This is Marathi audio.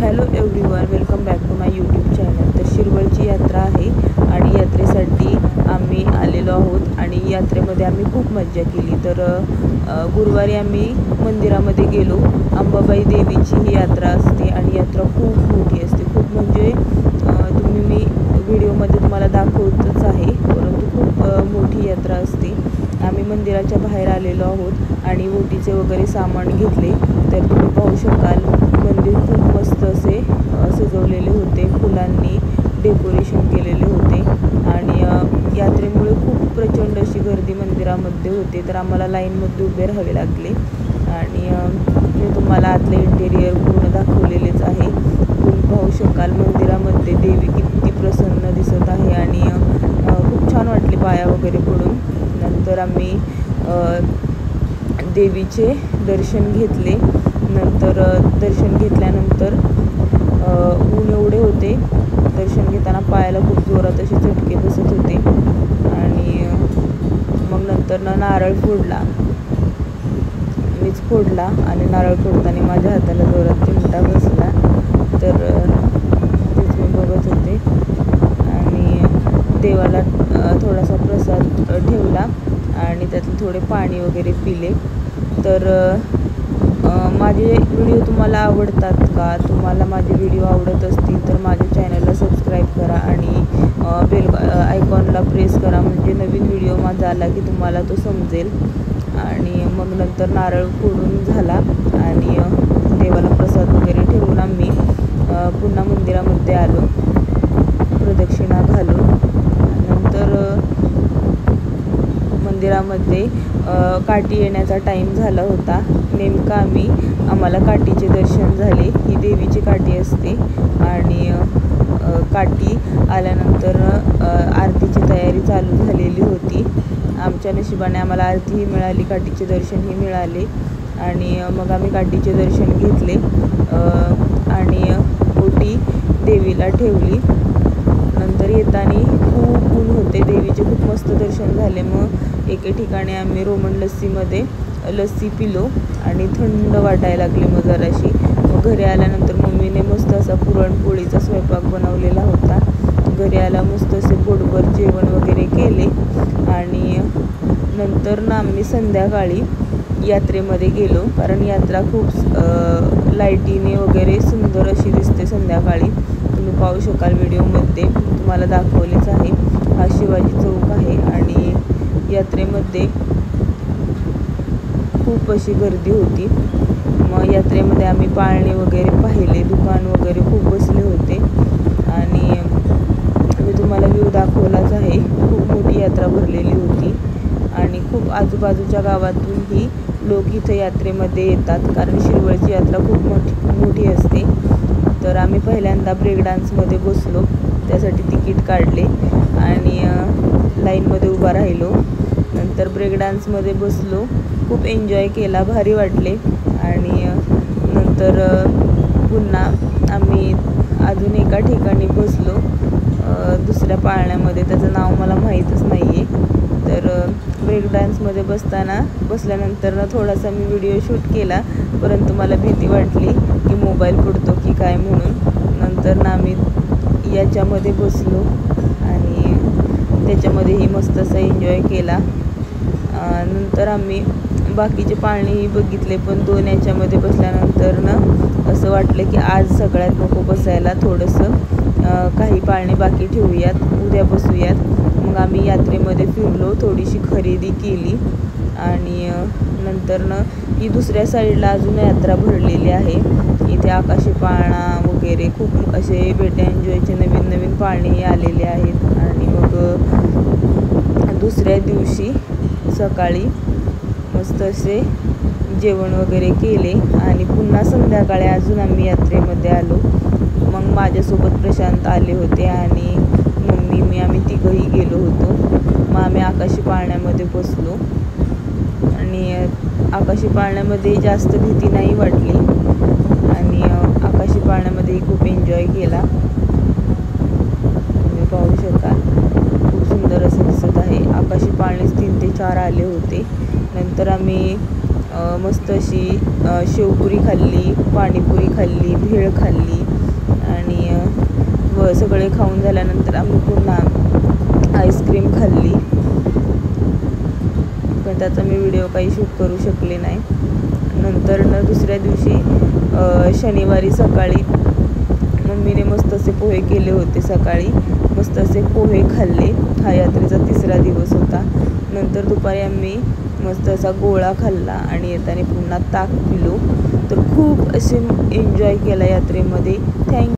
Hello everyone, welcome back to my YouTube channel. तर शिरवळची यात्रा आहे आणि यात्रेसाठी आम्ही आलेलो आहोत आणि यात्रेमध्ये आम्ही खूप मज्जा केली। तर गुरुवारी आम्ही मंदिरामध्ये गेलो। अंबाबाई देवीची ही यात्रा असते आणि यात्रा खूप मोठी असते, खूप म्हणजे मी व्हिडिओमध्ये तुम्हाला दाखवतच आहे, परंतु खूप मोठी यात्रा असते। आम्ही मंदिराच्या बाहेर आलेलो आहोत आणि ओटीचे वगैरे सामान घेतले। तर तुम्ही पाहू शकाल, मंदिर खूप मस्त असे सजवलेले होते, फुलांनी डेकोरेशन केलेले होते आणि यात्रेमुळे खूप प्रचंड अशी गर्दी मंदिरामध्ये होते। तर आम्हाला लाईनमध्ये उभे राहावे लागले आणि मी तुम्हाला आतले इंटेरियर पूर्ण दाखवलेलेच आहे। तुम्ही पाहू शकाल मंदिरामध्ये देवी किती प्रसन्न दिसत आहे आणि खूप छान वाटले पाया वगैरे पडून। नंतर आम्ही देवीचे दर्शन घेतले। नंतर दर्शन घेतल्यानंतर ऊन एवढे होते, दर्शन घेताना पायाला खूप जोरात असे झटके बसत होते आणि मग नंतर नारळ फोडला, मीच फोडला आणि नारळ फोडताना माझ्या हाताला जोरात चिमटा बसला। तर तेच मी बघत होते आणि देवाला थोडासा प्रसाद ठेवला आणि त्यातले थोडे पाणी वगैरे पिले। तर माझे व्हिडिओ तुम्हाला आवडतात का? तुम्हाला माझे व्हिडिओ आवडत असतील तर माझ्या चॅनलला सबस्क्राईब करा आणि बेल आयकॉनला प्रेस करा, म्हणजे नवीन व्हिडिओ माझा आला की तुम्हाला तो समजेल। आणि मग नंतर नारळ फोडून झाला आणि देवाला प्रसाद वगैरे ठेवून आम्ही पुन्हा मंदिरामध्ये आलो प्रदक्षिणा घालून। नंतर मंदिरामध्ये काठी येण्याचा टाईम झाला होता, नेमका आम्हाला काठीचे दर्शन झाले। ही देवीची काठी असते आणि काठी आल्यानंतर आरतीची तयारी चालू झालेली होती। आमच्या नशिबाने आम्हाला आरतीही मिळाली, काठीचे दर्शनही मिळाले आणि मग आम्ही काठीचे दर्शन घेतले आणि ओटी देवीला ठेवली। नंतर येताना खूप ऊन होते, देवीचे खूप मस्त दर्शन झाले। मग एके ठिकाणी आम्ही रोमन लस्सीमध्ये लस्सी पिलो आणि थंड वाटायला लागली मग जराशी। मग घरी आल्यानंतर मम्मीने मस्त असा पुरणपोळीचा स्वयंपाक बनवलेला होता। घरी आला मस्त असे पोटभर जेवण वगैरे केले आणि नंतर आम्ही संध्याकाळी यात्रेमध्ये गेलो, कारण यात्रा खूप लाईटीने वगैरे सुंदर अशी दिसते संध्याकाळी। तुम्ही पाहू शकाल व्हिडिओमध्ये, तुम्हाला दाखवलेच आहे। हा शिवाजी चौक आहे आणि यात्रेमध्ये खूप अशी गर्दी होती। मग यात्रेमध्ये आम्ही पाळणे वगैरे पाहिले, दुकान वगैरे खूप बसले होते आणि मी तुम्हाला व्ह्यू दाखवलाच आहे। खूप मोठी यात्रा भरलेली होती आणि खूप आजूबाजूच्या गावातूनही लोक इथे यात्रेमध्ये येतात, कारण शिरवळची यात्रा खूप मोठी असते। तर आम्ही पहिल्यांदा ब्रेक डान्समध्ये बसलो, त्यासाठी तिकीट काढले आणि लाईनमध्ये उभा राहिलो। नंतर ब्रेक डान्समध्ये बसलो, खूप एन्जॉय केला, भारी वाटले आणि नंतर पुन्हा आम्ही अजून एका ठिकाणी बसलो दुसऱ्या पाळण्यामध्ये, त्याचं नाव मला माहीतच नाही आहे। तर ब्रेक डान्समध्ये बसल्यानंतर थोडासा मी व्हिडिओ शूट केला, परंतु मला भीती वाटली की मोबाईल पडतो की काय म्हणून। नंतर आम्ही याच्यामध्ये बसलो आणि त्याच्यामध्येही मस्त असा एन्जॉय केला। नंतर आम्ही बाकीचे पाळणेही बघितले, पण दोन याच्यामध्ये बसल्यानंतर असं वाटलं की आज सगळ्यात नको बसायला, थोडंसं काही पाळणे बाकी ठेवूयात, उद्या बसूयात। मग आम्ही यात्रेमध्ये फिरलो, थोडीशी खरेदी केली आणि नंतर ही दुसऱ्या साईडला अजून यात्रा भरलेली आहे। इथे आकाशी पाळणा वगैरे खूप असे बेटा एन्जॉयचे नवीन नवीन पाळणेही आलेले आहेत। आणि मग दुसऱ्या दिवशी सकाळी मस्त असे जेवण वगैरे केले आणि पुन्हा संध्याकाळी अजून आम्ही यात्रेमध्ये आलो। मग माझ्यासोबत प्रशांत आले होते आणि मम्मी आम्ही तिघंही गेलो होतो। मग आम्ही आकाशी पाळण्यामध्ये बसलो आणि आकाशी पाळण्यामध्ये जास्त भीती नाही वाटली आणि आकाशी पाळण्यामध्येही खूप एन्जॉय केला। तुम्ही पाहू शकाल, खूप सुंदर असं दिसत आहे। आकाशी पाळणेच 3 ते 4 आले होते। नंतर आम्ही मस्त अशी शेवपुरी खाल्ली, पाणीपुरी खाल्ली, भेळ खाल्ली सगळे खाऊन झाल्यानंतर आम्ही पुन्हा आईस्क्रीम खाल्ली, पण त्याचा मी व्हिडिओ काही शूट करू शकले नाही. नंतर दुसऱ्या दिवशी शनिवारी सकाळी मम्मीने मस्त असे पोहे केले होते. सकाळी मस्त असे पोहे खाल्ले. हा यात्रेचा 3रा दिवस होता. नंतर दुपारी आम्ही मस्त असा गोळा खाल्ला आणि येताना पुन्हा ताक पिलो. तर खूप असे एन्जॉय केला यात्रेमध्ये. थँक्यू.